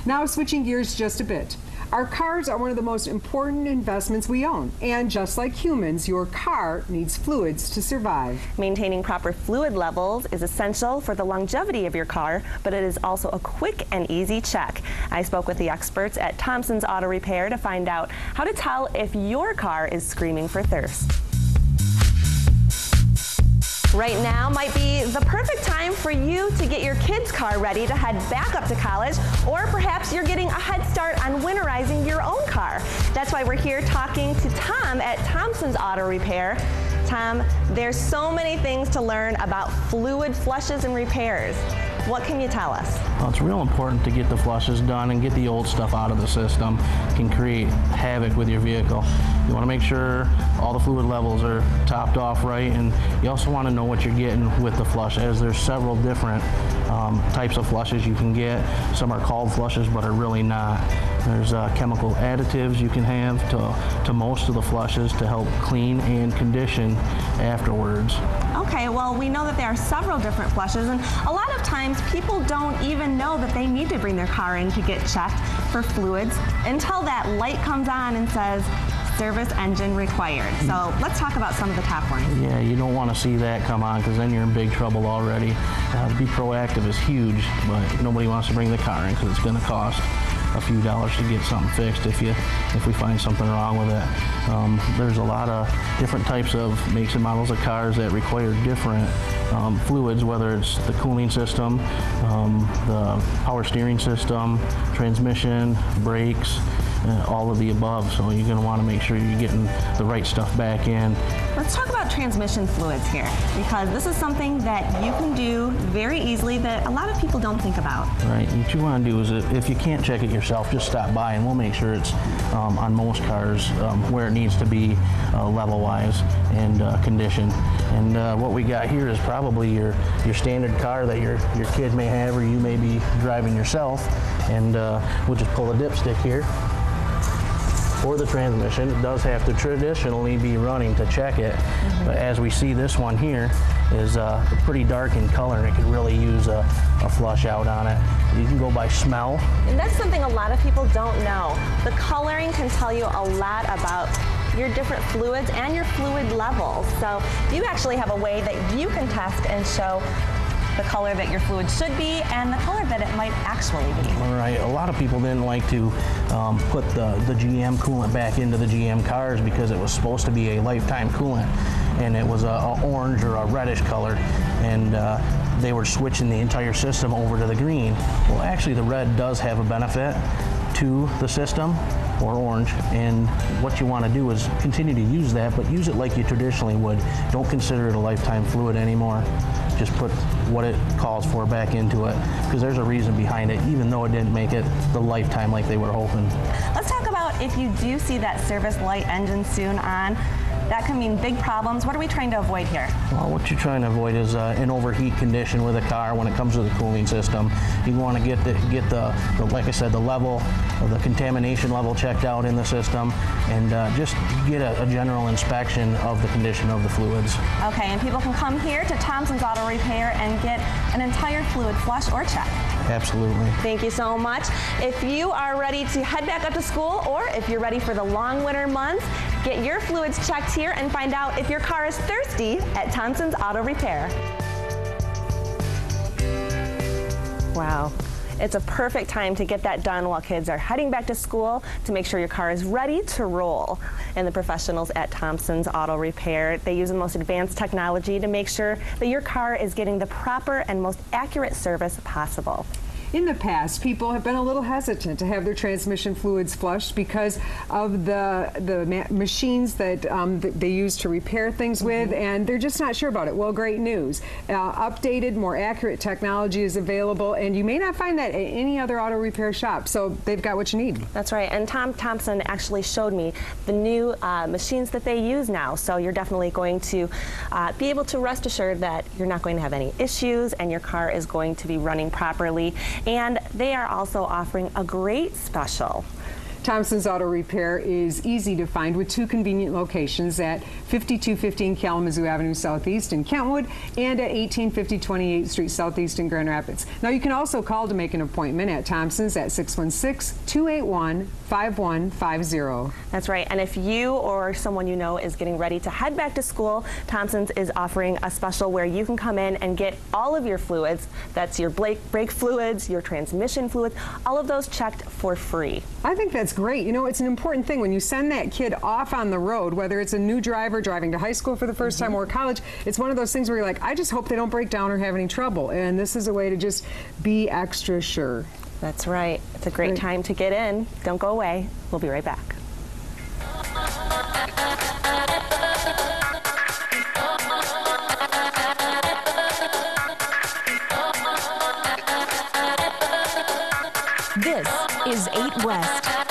Now switching gears just a bit. Our cars are one of the most important investments we own, and just like humans, your car needs fluids to survive. Maintaining proper fluid levels is essential for the longevity of your car, but it is also a quick and easy check. I spoke with the experts at Thomsons Auto Repair to find out how to tell if your car is screaming for thirst. Right now might be the perfect time for you to get your kid's car ready to head back up to college, or perhaps you're getting a head start on winterizing your own car. That's why we're here talking to Tom at Thomsons Auto Repair. Tom, there's so many things to learn about fluid flushes and repairs. What can you tell us? Well, it's real important to get the flushes done and get the old stuff out of the system. It can create havoc with your vehicle. You want to make sure all the fluid levels are topped off right, and you also want to know what you're getting with the flush, as there's several different types of flushes you can get. Some are called flushes but are really not. There's chemical additives you can have to most of the flushes to help clean and condition afterwards. Okay, well, we know that there are several different flushes, and a lot of times people don't even know that they need to bring their car in to get checked for fluids until that light comes on and says, service engine required. So let's talk about some of the top ones. Yeah, you don't want to see that come on, because then you're in big trouble already. To be proactive is huge, but nobody wants to bring the car in because it's going to cost a few dollars to get something fixed if we find something wrong with it. There's a lot of different types of makes and models of cars that require different fluids, whether it's the cooling system, the power steering system, transmission, brakes, all of the above. So you're going to want to make sure you're getting the right stuff back in. Let's talk about transmission fluids here, because this is something that you can do very easily that a lot of people don't think about. Right. What you want to do is, if you can't check it yourself, just stop by and we'll make sure it's on most cars where it needs to be level-wise and conditioned. And what we got here is probably your standard car that your kid may have or you may be driving yourself. And we'll just pull a dipstick here. For the transmission, it does have to traditionally be running to check it, but as we see, this one here is pretty dark in color, and it could really use a flush out on it. You can go by smell. And that's something a lot of people don't know. The coloring can tell you a lot about your different fluids and your fluid levels. So you actually have a way that you can test and show the color that your fluid should be and the color that it might actually be. All right, a lot of people didn't like to put the GM coolant back into the GM cars because it was supposed to be a lifetime coolant, and it was a orange or a reddish color, and they were switching the entire system over to the green. Well, actually the red does have a benefit to the system, or orange, and what you want to do is continue to use that, but use it like you traditionally would. Don't consider it a lifetime fluid anymore. Just put what it calls for back into it, because there's a reason behind it, even though it didn't make it the lifetime like they were hoping. Let's talk about if you do see that service light engine soon on. That can mean big problems. What are we trying to avoid here? Well, what you're trying to avoid is an overheat condition with a car when it comes to the cooling system. You want to get the like I said, the level, the contamination level checked out in the system, and just get a general inspection of the condition of the fluids. Okay, and people can come here to Thomsons Auto Repair and get an entire fluid flush or check. Absolutely. Thank you so much. If you are ready to head back up to school, or if you're ready for the long winter months, get your fluids checked here and find out if your car is thirsty at Thomsons Auto Repair. Wow. It's a perfect time to get that done while kids are heading back to school, to make sure your car is ready to roll. And the professionals at Thomsons Auto Repair, they use the most advanced technology to make sure that your car is getting the proper and most accurate service possible. In the past, people have been a little hesitant to have their transmission fluids flushed because of the machines that they use to repair things with, and they're just not sure about it. Well, great news. Updated, more accurate technology is available, and you may not find that at any other auto repair shop, so they've got what you need. That's right, and Tom Thompson actually showed me the new machines that they use now, so you're definitely going to be able to rest assured that you're not going to have any issues and your car is going to be running properly. And they are also offering a great special. Thomsons Auto Repair is easy to find with 2 convenient locations at 5215 Kalamazoo Avenue Southeast in Kentwood and at 1850 28th Street Southeast in Grand Rapids. Now you can also call to make an appointment at Thomsons at 616-281-5150. That's right. And if you or someone you know is getting ready to head back to school, Thomsons is offering a special where you can come in and get all of your fluids. That's your brake fluids, your transmission fluids, all of those checked for free. I think that's great. You know, it's an important thing when you send that kid off on the road, whether it's a new driver driving to high school for the first time or college, it's one of those things where you're like, I just hope they don't break down or have any trouble. And this is a way to just be extra sure. That's right. It's a great time to get in. Don't go away. We'll be right back. This is 8 West.